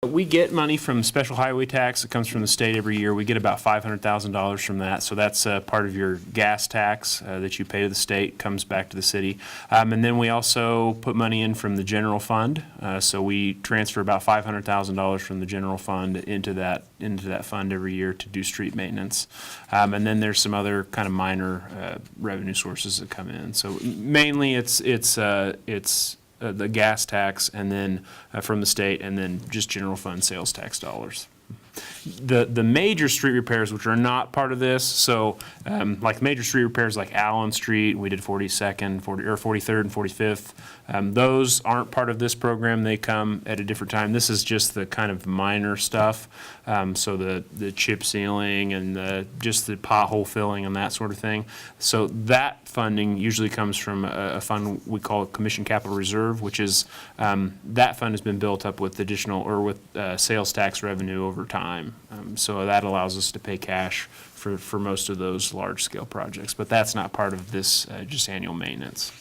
We get money from special highway tax. It comes from the state every year. We get about $500,000 from that. So that's part of your gas tax that you pay to the state, comes back to the city. And then we also put money in from the general fund. So we transfer about $500,000 from the general fund into that fund every year to do street maintenance. And then there's some other kind of minor revenue sources that come in. So mainly it's the gas tax, and then from the state, and then just general fund sales tax dollars. The major street repairs, which are not part of this, so like major street repairs like Allen Street, we did 42nd, 43rd, and 45th. Those aren't part of this program. They come at a different time. This is just the kind of minor stuff. So the chip sealing and just the pothole filling and that sort of thing. So that funding usually comes from a fund we call Commission Capital Reserve, which is that fund has been built up with additional or with sales tax revenue over time. So that allows us to pay cash for most of those large scale projects. But that's not part of this just annual maintenance.